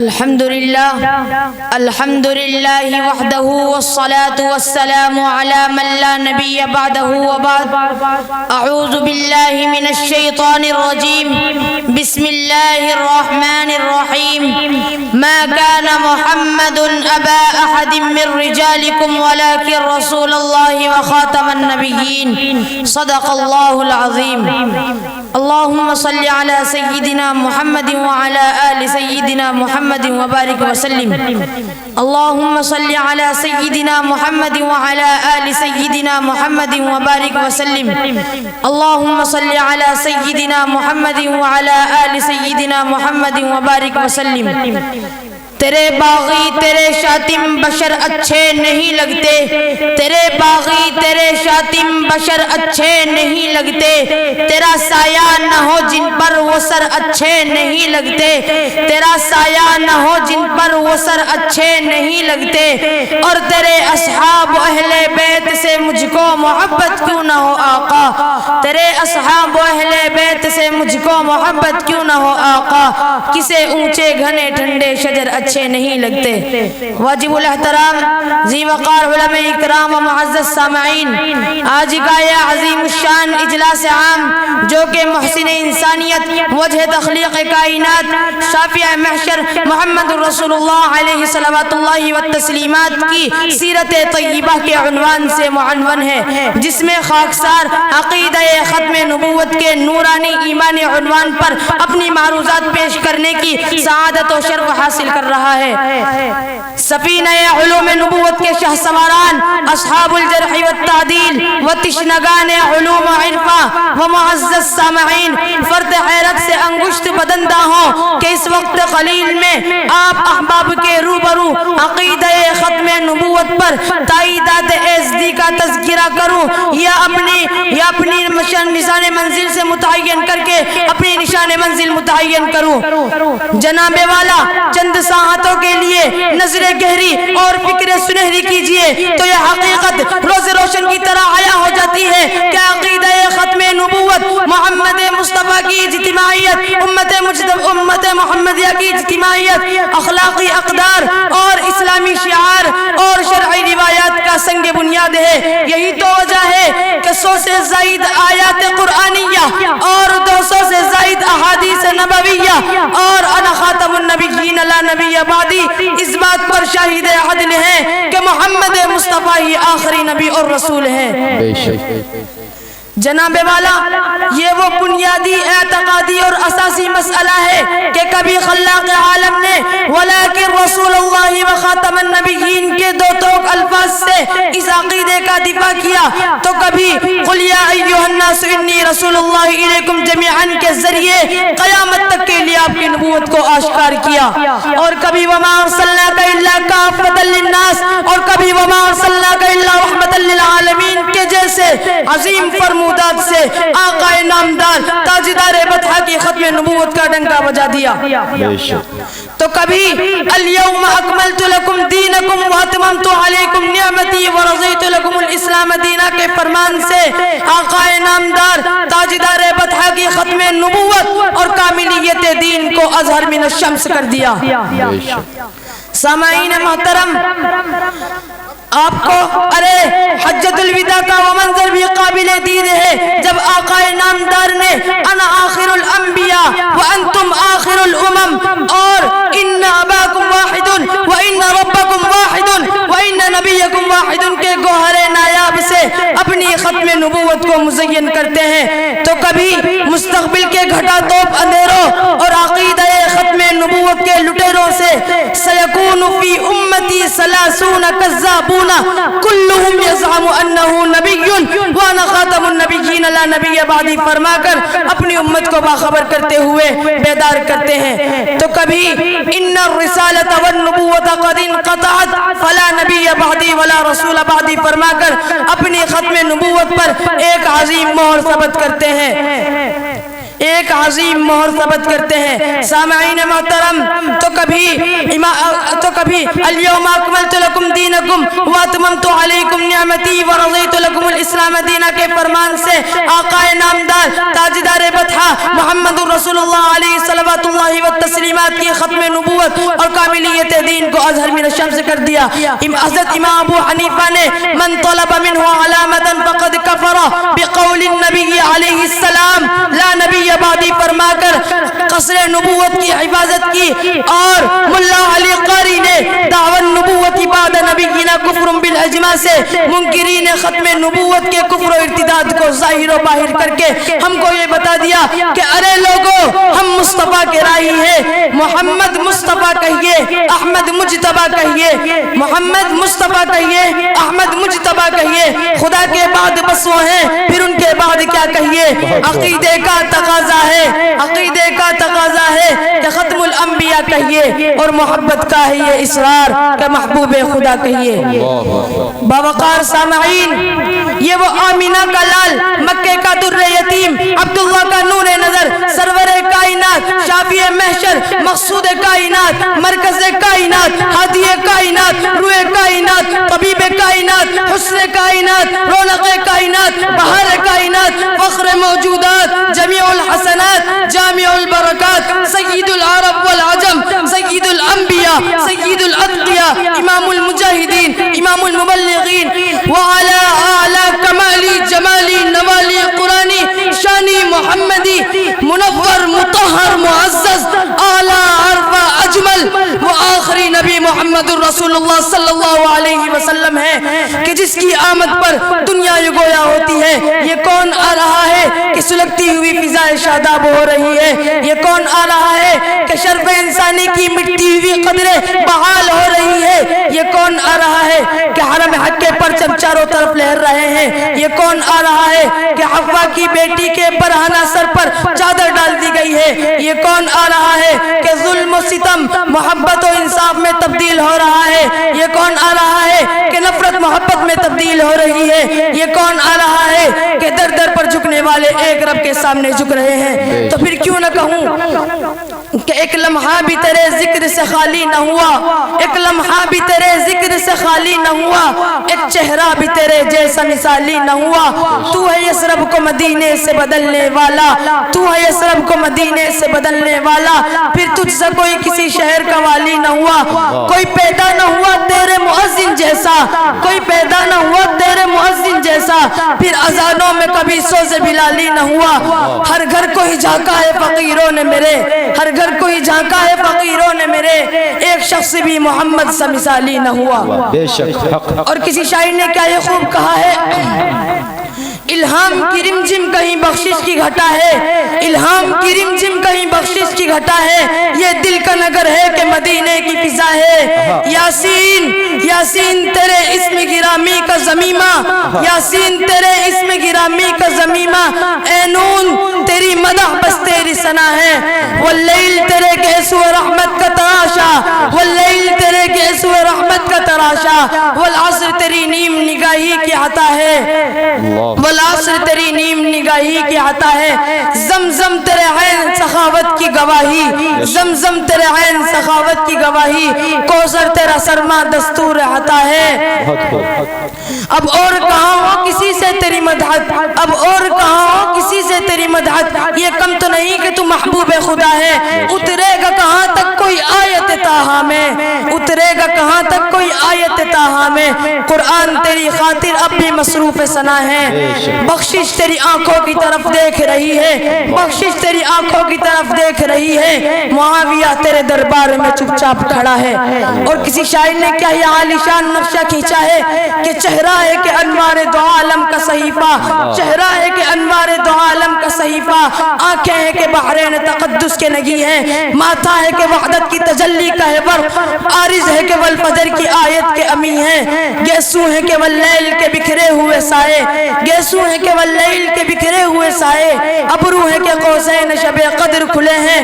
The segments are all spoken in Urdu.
الحمد لله وحده والصلاة والسلام على من لا نبي بعده وبعد أعوذ بالله من الشيطان الرجيم بسم الله الرحمن الرحيم ما كان محمد أبا أحد من رجالكم ولكن رسول الله وخاتم النبيين صدق الله العظيم اللهم صل على سيدنا محمد وعلى آل سيدنا محمد وبارك وسلم اللهم صل على سيدنا محمد وعلى آل سيدنا محمد وبارك وسلم اللهم صل على سيدنا محمد وعلى آل سيدنا محمد وبارك وسلم تیرے باغی تیرے شاتم بشر اچھے نہیں لگتے، تیرے باغی تیرے شاتم بشر اچھے نہیں لگتے، تیرا سایہ نہ ہو جن پر وہ سر اچھے نہیں لگتے، تیرا سایہ نہ ہو جن پر وہ سر اچھے نہیں لگتے، اور تیرے اصحاب اہل بیت سے مجھ کو محبت کیوں نہ ہو آقا، تیرے اصحاب اہل بیت سے مجھ کو محبت کیوں نہ ہو آقا، کسے اونچے گھنے ٹھنڈے شجر اچھے نہیں لگتے۔ واجب الاحترام ذی وقار علماء اکرام و معزز سامعین، آج کا یہ عظیم الشان اجلاس عام جو کہ محسن انسانیت وجہ تخلیق کائنات شافع محشر محمد رسول اللہ علیہ صلوات اللہ والتسلیمات کی سیرت طیبہ کے عنوان سے معنون ہے، جس میں خاکسار عقیدہ ختم نبوت کے نورانی ایمانی عنوان پر اپنی معروضات پیش کرنے کی سعادت و شرف حاصل کر رہا ہے۔ سفینہ علوم نبوت کے شہ سواران اصحاب الجرح والتعدیل و تشنگان علوم و عرفہ و معزز سامعین، فرد حیرت سے انگشت بدندہ ہوں کہ اس وقت قلیل میں آپ احباب کے روبرو عقیدہ ختم نبوت پر تائیدات ایزدی کا تذکرہ کروں یا اپنی نشان منزل سے متعین کر کے اپنی نشان منزل متعین کروں۔ جناب والا چند ساعتوں کے لیے نظر گہری اور فکر سنہری کیجئے تو یہ حقیقت روز روشن کی طرح عیاں ہو جاتی ہے کہ عقیدہ ختم نبوت محمد مصطفیٰ کی اجتماعیت، امت محمدیہ کی اجتماعیت، اخلاقی اقدار اور اسلامی شعار اور شرعی روایات کا سنگ بنیاد ہے۔ یہی تو وجہ ہے کہ 100 سے زائد آیات قرآنیہ اور 200 سے زائد احادیث نبویہ اور انا خاتم النبیین لا نبی بعدی اس بات پر شاہد عدل ہیں کہ محمد مصطفیٰ ہی آخری نبی اور رسول ہیں۔ جناب والا یہ وہ بنیادی اعتقادی اور اساسی مسئلہ ہے کہ کبھی خلاق عالم نے ولیکن رسول اللہ و خاتم النبیین کے دو ٹوک الفاظ سے اس عقیدے کا دفاع کیا، تو کبھی قل یا ایھا الناس انی رسول اللہ الیکم جمیعا کے ذریعے قیامت تک کے لیے آپ کی نبوت کو آشکار کیا، اور کبھی وما ارسلناک الا کافۃ للناس اور کبھی وما ارسلناک الا رحمۃ للعالمین کے جیسے عظیم فرمودات سے آقا نامدار تاجدار بطحہ کی ختم نبوت کا ڈنکا بجا دیا۔ تو کبھی الیوم اکملت لکم دینکم واتممت علیکم نعمتی ورضیت لکم الاسلام دینا کے فرمان سے آقا نامدار تاجدار بطحہ کی ختم نبوت اور کاملیت دین کو اظہر من الشمس کر دیا۔ سامعین محترم، آپ کو حجت الوداع کا وہ منظر بھی قابل دید ہے جب آقا نامدار نے انا آخر الانبیاء وانتم آخر الامم اور ان اباکم واحد وان ربکم واحد وان نبیکم واحد کے گوہر نایاب سے اپنی ختم نبوت کو مزین کرتے ہیں، تو کبھی مستقبل کے گھٹا توپ اندھیروں اور عقیدہ ختم نبوت کے لٹیروں سے سیکون فی امتی 30 کذابون کلہم یزعم انہ نبی وانا خاتم النبیین لا نبی بعدی فرما کر اپنی امت کو باخبر کرتے ہوئے بیدار کرتے ہیں، تو کبھی ان الرسالۃ والنبوۃ قد انقطعت فلا نبی بعدی ولا رسول بعدی فرما کر اپنی ختم نبوت پر ایک عظیم مہر ثبت کرتے ہیں، ایک عظیم مہر ثبت کرتے ہیں۔ سامعین محترم، تو کبھی الیوم اکملت لکم دینکم واتممت علیکم نعمتی ورضیت لکم الاسلام دینا کے فرمان سے آقا نامدار تاجدار بطحہ محمد رسول اللہ علیہ صلوات اللہ والتسلیمات کی ختم نبوت اور کاملیت دین کو ازہر من الشمس کر دیا. حضرت امام ابو حنیفہ نے من طلب منہ علامتا فقد کفر بقول النبی علیہ السلام لا نبی بعدی فرما کر قصر نبوت کی حفاظت کی. اور ملا علی قاری نے دعوی نبوت بعد نبینا کفر بالاجماع سے منکرین ختم نبوت کے کفر و ارتداد کو ظاہر و باہر کر کے ہم کو یہ بتا دیا کہ ارے لوگوں ہم مصطفیٰ کے راہی ہیں. محمد مصطفیٰ کہیے, احمد مجتبیٰ کہیے, محمد مصطفیٰ کہیے, احمد مجتبیٰ کہیے. خدا کے بعد بس وہ ہیں, پھر ان کے بعد کیا کہیے. عقیدے کا تقاضا ہے, عقیدے کا تقاضا ہے کہ ختم الانبیاء کہیے, اور محبت کا ہے یہ اصرار کہ محبوب خدا کہیے. باوقار سامعین, یہ وہ آمینہ کا لال, مکے کا در یتیم, عبداللہ کا نور نظر, سرور کائنات, شافی محشر, مقصود کائنات, مرکز کائنات, ہادی کائنات, روح کائنات, طبیب کائنات, حسن کائنات, رونق کائنات, بہار کائنات, فخر موجودات, جمیع الحسنات, جامع البرکات, سید العرب والعجم, سید الانبیاء, سید الاتقیاء, امام المجاہدین, امام المبلغین, وعلى اعلی کمالی جمالی نوالی قرآنی شانی محمدی منور مطہر معزز اعلی عرفہ اجمل وہ آخری نبی محمد الرسول اللہ صلی اللہ علیہ وسلم ہے کہ جس کی آمد پر دنیا یہ گویا ہوتی ہے. یہ کون آ رہا ہے کہ سلگتی ہوئی فضائے شاداب ہو رہی ہے. یہ کون آ رہا ہے کہ شرف انسانی کی مٹی ہوئی قدریں بحال ہو رہی ہے. یہ کون آ رہا ہے کہ حرم حق کے پرچم چاروں طرف لہر رہے ہیں. یہ کون آ رہا ہے کہ حوا کی بیٹی کے برہنہ سر پر چادر ڈال دی گئی ہے. یہ کون آ رہا ہے کہ ظلم و ستم محبت و انصاف میں تبدیل ہو رہا ہے. یہ کون آ رہا ہے کہ نفرت محبت میں تبدیل ہو رہی ہے. یہ کون آ رہا ہے کہ در در پر جھکنے والے ایک رب کے سامنے جھک رہے ہیں. تو پھر کیوں نہ کہوں کہ ایک لمحہ بھی تیرے ذکر سے خالی نہ ہوا, ایک لمحہ بھی تیرے ذکر سے خالی نہ ہوا, ایک چہرہ بھی تیرے جیسا مثالی نہ ہوا. تو ہے یثرب کو مدینے سے بدلنے والا, تو ہے یثرب کو مدینے سے بدلنے والا. پھر تجھ سے کوئی کسی شہر کا والی نہ ہوا, کوئی پیدا نہ ہوا تیرے مؤذن جیسا, کوئی پیدا نہ ہوا تیرے مؤذن جیسا. پھر اذانوں میں کبھی سوز بلالی نہ ہوا. ہر گھر کو ہی جھانکا ہے فقیروں نے میرے, ہر گھر کو ہی جھانکا ہے فقیروں نے میرے, ایک شخص بھی محمد سے مثالی نہ ہوا. اور کسی شاعر نے کیا یہ خوب کہا ہے, الہام کی رمجم کہیں بخشش کی گھٹا ہے, الہام کی رمجم کہیں بخشش کی گھٹا ہے. یہ دل کا نگر ہے کہ مدینے کی فضا ہے. یاسین یاسین تیرے اسم گرامی کا زمیمہ, یاسین تیرے اسم گرامی کا زمیمہ. اے نون تیری مدح بس تیری ثنا ہے, واللیل تیرے گیسو رحمت کا تراشا, واللیل تیرے گیسو رحمت کا تراشا. والعصر تیری نیم نگاہی کی عطا ہے, والعصر تیری نیم نگاہی کی عطا ہے. زمزم تیرے عین سخاوت کی گواہی, زمزم تیرے عین سخاوت کی گواہی. کوثر تیرا سرما دستور عطا ہے. اب اور کہاں ہو کسی سے تیری مدحت, اب اور کہاں ہو کسی سے تیری مدحت. یہ کم تو نہیں کہ تو محبوب خدا ہے. اترے گا کہاں تک کوئی آیت تاہا میں, اترے گا کہاں تک کوئی آیت تاہا میں. قرآن تیری خاطر اب بھی مصروف ثنا ہے. بخشش تیری آنکھوں کی طرف دیکھ رہی ہے, بخشش تیری آنکھوں کی طرف دیکھ رہی ہے. معاویہ تیرے دربار میں چپ چاپ کھڑا ہے. اور کسی شاعر نے کیا یہ عالیشان نقشہ کھینچا ہے کہ چہرہ ہے کہ انوار دو عالم کا صحیفہ, چہرہ ہے کہ انوار دو عالم کا صحیفہ. آنکھیں ہیں کہ بحرین تقدس کے نگی ہیں, ماتھا ہے کہ وحدت کی تجلی کا ہے برق, عارض ہے کہ والفجر کی آیت کے امی ہیں. گیسو ہے کہ واللیل کے بکھرے ہوئے سائے, گیسو ہے کہ واللیل کے بکھرے ہوئے سائے. ابرو ہے کہ قوسین شب قدر کھلے ہیں.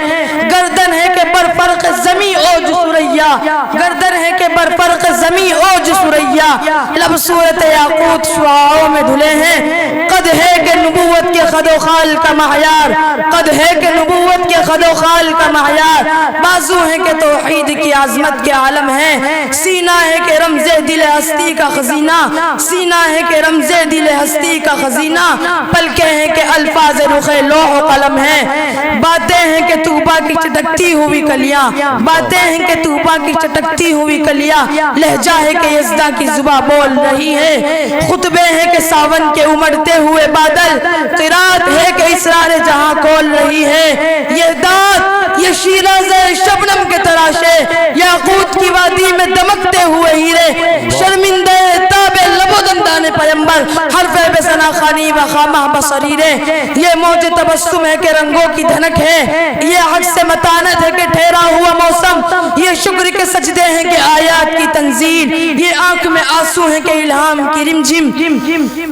گردن ہے کہ برفرق زمیں اوج سریا, گردن ہے کہ برفرق زمیں اوج ثریا، لب صورت یاقوت شعاعوں میں دھلے ہیں، قد ہے کہ نبوت کے خد و خال کا معیار، قد ہے کہ نبوت کے خد و خال کا معیار، بازو ہے کہ توحید کی عظمت کے عالم ہے، سینہ ہے کہ رمز دل ہستی کا خزینہ، سینہ ہے کہ رمز دل ہستی کا خزینہ، پلکیں ہیں کہ الفاظ رخ لوح و قلم ہے، باتیں ہیں کہ طوبا کی چٹکتی ہوئی کلیاں، باتیں ہیں کہ طوبا کی چٹکتی ہوئی کلیاں، لہجہ ہے کہ یزداں کی زباں بول رہی ہے، خطبے ہیں کہ ساون کے امڑتے ہوئے بادل، قرات ہے کہ اسرار جہاں کھول رہی ہے، یہ داد یہ شیراز شبنم کے تراشے، یاقوت کی وادی میں دمکتے ہوئے ہیرے، شرمندہ تاب لب و دندان پیمبر، حرف بے ثنا خانی و خامہ بصریرے، یہ موج تبسم ہے کہ رنگوں کی دھنک ہے، یہ عکس متانت ہے کہ ٹھہرا ہوا موسم، یہ شکر کے سجدے ہیں کہ آیات کی تنزیل، یہ آنکھ میں آنسو ہیں کہ الہام کی رمجم،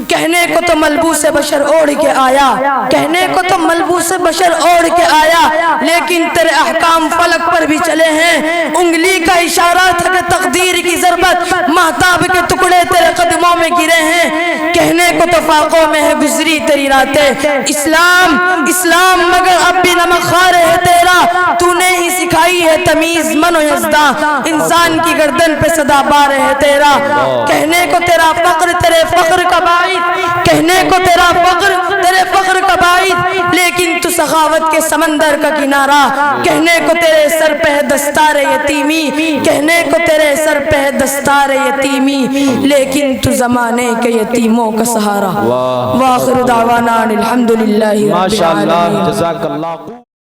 کہنے کو تو ملبوس بشر اوڑھ کے آیا، کہنے کو تو ملبوس بشر اوڑھ کے آیا، لیکن تیرے احکام فلک پر بھی چلے ہیں، انگلی کا اشارہ تھا کہ تقدیر کی ضربت، مہتاب کے ٹکڑے تیرے قدموں میں گرے ہیں، کہنے کو تو فاقوں میں ہے گزری تیری راتیں، اسلام اسلام مگر اب بھی نمک خوار ہے تیرا، تو نے ہی سکھائی ہے تمیز من و یزداں، انسان کی گردن پہ صدا بار ہے تیرا، کہنے کو تیرا فقر تیرے فقر کا باعث، کہنے کو تیرا فقر تیرے فقر کا باعث، لیکن تو سخاوت کے سمندر کا کنارہ، کہنے کو تیرے سر پہ دستار یتیمی، کہنے کو تیرے سر پہ دستار یتیمی، لیکن تو زمانے کے یتیموں کا سہارا، وآخر دعوانا الحمدللہ رب العالمین۔ ماشاءاللہ، جزاک اللہ۔